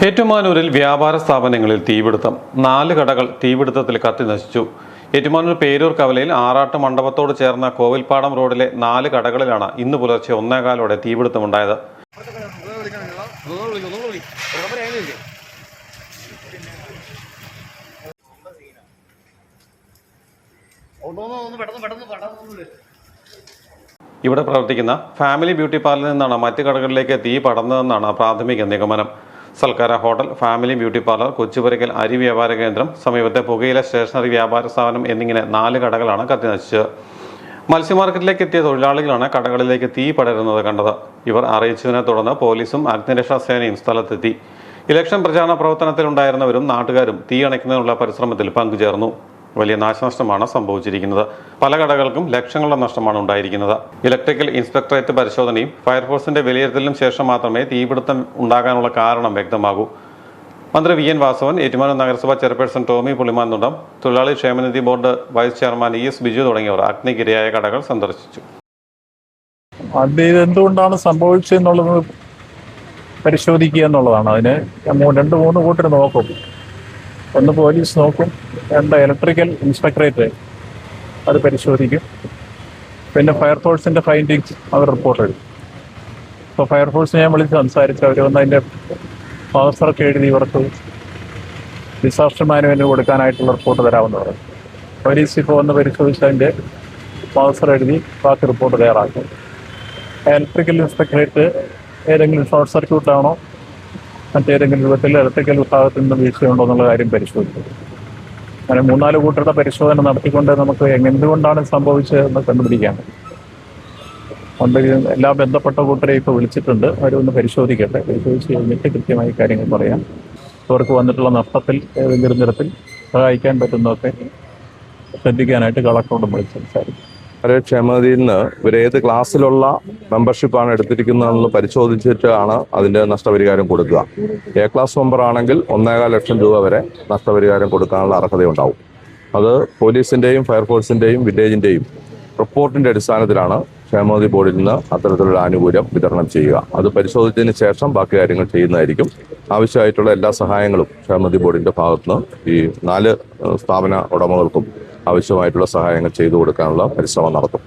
ഏറ്റുമാനൂരിൽ വ്യാപാര സ്ഥാപനങ്ങളിൽ തീപിടുത്തം. 4 കടകൾ തീപിടുത്തത്തിൽ കത്തി നശിച്ചു. ഏറ്റുമാനൂർ പേരൂർ കവലയിൽ ആറാട്ട് മണ്ഡപത്തോട് ചേർന്ന കോവിൽപ്പാടം റോഡിലെ 4 കടകളിലാണ് ഇന്ന് പുലർച്ചെ 1:15 തീപിടുത്തമുണ്ടായത്. ഇവിടെ പ്രവർത്തിക്കുന്ന ഫാമിലി ബ്യൂട്ടി പാർലറിൽ നിന്നാണ് മറ്റ് കടകളിലേക്ക് തീ പടർന്നതെന്നാണ് പ്രാഥമിക നിഗമനം. സൽക്കാര ഹോട്ടൽ, ഫാമിലി ബ്യൂട്ടി പാർലർ, കൊച്ചുപുരയ്ക്കൽ അരി വ്യാപാര കേന്ദ്രം, സമീപത്തെ പുകയില സ്റ്റേഷനറി വ്യാപാര സ്ഥാപനം എന്നിങ്ങനെ 4 കടകളാണ് കത്തിനശിച്ചത്. മത്സ്യ മാർക്കറ്റിലേക്ക് എത്തിയ തൊഴിലാളികളാണ് കടകളിലേക്ക് തീ പടരുന്നത് കണ്ടത്. ഇവർ അറിയിച്ചതിനെ തുടർന്ന് പോലീസും അഗ്നിരക്ഷാ സേനയും സ്ഥലത്തെത്തി. ഇലക്ഷൻ പ്രചാരണ പ്രവർത്തനത്തിലുണ്ടായിരുന്നവരും നാട്ടുകാരും തീ അണയ്ക്കുന്നതിനുള്ള പരിശ്രമത്തിൽ പങ്കുചേർന്നു. വലിയ നാശനഷ്ടമാണ് സംഭവിച്ചിരിക്കുന്നത്. പല കടകൾക്കും ലക്ഷങ്ങളുടെ നഷ്ടമാണ് ഉണ്ടായിരിക്കുന്നത്. ഇലക്ട്രിക്കൽ ഇൻസ്പെക്ടറേറ്റ് പരിശോധനയും ഫയർഫോഴ്സിന്റെ വിലയിരുത്തലിനും ശേഷം മാത്രമേ തീപിടുത്തം ഉണ്ടാകാനുള്ള കാരണം വ്യക്തമാകൂ. മന്ത്രി വി എൻ വാസവൻ, ഏറ്റുമാനൂർ നഗരസഭാ ചെയർപേഴ്സൺ ടോമി പുളിമാൻതുണ്ടം, തൊഴിലാളി ക്ഷേമനിധി board vice chairman ES Biju തുടങ്ങിയവർ അഗ്നിക്കിരയായ കടകൾ സന്ദർശിച്ചു. എന്തുകൊണ്ടാണ് സംഭവിച്ചതെന്നുള്ളത് പരിശോധിക്കുക എന്നുള്ളതാണ്. അതിന് 2-3 കൂട്ടർ നോക്കും. ഒന്ന് പോലീസ് നോക്കും, 2 ഇലക്ട്രിക്കൽ ഇൻസ്പെക്ടറേറ്റ് അത് പരിശോധിക്കും, പിന്നെ ഫയർഫോഴ്സിൻ്റെ ഫൈൻഡിങ്സ് അവർ റിപ്പോർട്ട് എഴുതും. ഇപ്പോൾ ഫയർഫോഴ്സിനെ ഞാൻ വിളിച്ച് സംസാരിച്ച് അവർ വന്ന് അതിൻ്റെ അവസരമൊക്കെ എഴുതി ഇവർക്ക് ഡിസാസ്റ്റർ മാനുവലിന് കൊടുക്കാനായിട്ടുള്ള റിപ്പോർട്ട് തരാമെന്ന് പറയും. പോലീസ് ഇപ്പോൾ വന്ന് പരിശോധിച്ച് അതിൻ്റെ അവസരം എഴുതി ബാക്കി റിപ്പോർട്ട് തയ്യാറാക്കും. ഇലക്ട്രിക്കൽ ഇൻസ്പെക്ടറേറ്റ് ഏതെങ്കിലും ഷോർട്ട് സർക്യൂട്ടാണോ മറ്റേതെങ്കിലും വിധത്തിൽ ഇലക്ട്രിക്കൽ വിഭാഗത്തിൽ നിന്ന് വീഴ്ചയുണ്ടോ എന്നുള്ള കാര്യം പരിശോധിക്കും. അങ്ങനെ 3-4 കൂട്ടരുടെ പരിശോധന നടത്തിക്കൊണ്ട് നമുക്ക് എന്തുകൊണ്ടാണ് സംഭവിച്ചതെന്ന് കണ്ടുപിടിക്കാം. അതുകൊണ്ട് എല്ലാ ബന്ധപ്പെട്ട കൂട്ടരെ ഇപ്പോൾ വിളിച്ചിട്ടുണ്ട്. അവരൊന്ന് പരിശോധിക്കട്ടെ. പരിശോധിച്ച് കഴിഞ്ഞിട്ട് കൃത്യമായി കാര്യങ്ങൾ പറയാം. അവർക്ക് വന്നിട്ടുള്ള നഷ്ടത്തിൽ ഏതെങ്കിലും തരത്തിൽ സഹായിക്കാൻ പറ്റുന്നതൊക്കെ ശ്രദ്ധിക്കാനായിട്ട് കളക്ടറോടും വിളിച്ച് സംസാരിക്കും. ക്ഷേമനിധിയിൽ നിന്ന് ഇവർ ഏത് ക്ലാസ്സിലുള്ള മെമ്പർഷിപ്പാണ് എടുത്തിരിക്കുന്നതെന്ന് പരിശോധിച്ചിട്ടാണ് അതിൻ്റെ നഷ്ടപരിഹാരം കൊടുക്കുക. A ക്ലാസ് മെമ്പർ ആണെങ്കിൽ 1.25 ലക്ഷം രൂപ വരെ നഷ്ടപരിഹാരം കൊടുക്കാനുള്ള അർഹതയുണ്ടാവും. അത് പോലീസിൻ്റെയും ഫയർഫോഴ്സിൻ്റെയും വില്ലേജിൻ്റെയും റിപ്പോർട്ടിൻ്റെ അടിസ്ഥാനത്തിലാണ് ക്ഷേമനിധി ബോർഡിൽ നിന്ന് അത്തരത്തിലുള്ള ആനുകൂല്യം വിതരണം ചെയ്യുക. അത് പരിശോധിച്ചതിന് ശേഷം ബാക്കി കാര്യങ്ങൾ ചെയ്യുന്നതായിരിക്കും. ആവശ്യമായിട്ടുള്ള എല്ലാ സഹായങ്ങളും ക്ഷേമനിധി ബോർഡിൻ്റെ ഭാഗത്തുനിന്ന് ഈ 4 സ്ഥാപന ഉടമകൾക്കും ആവശ്യമായിട്ടുള്ള സഹായങ്ങൾ ചെയ്തു കൊടുക്കാനുള്ള പരിശ്രമം നടത്തും.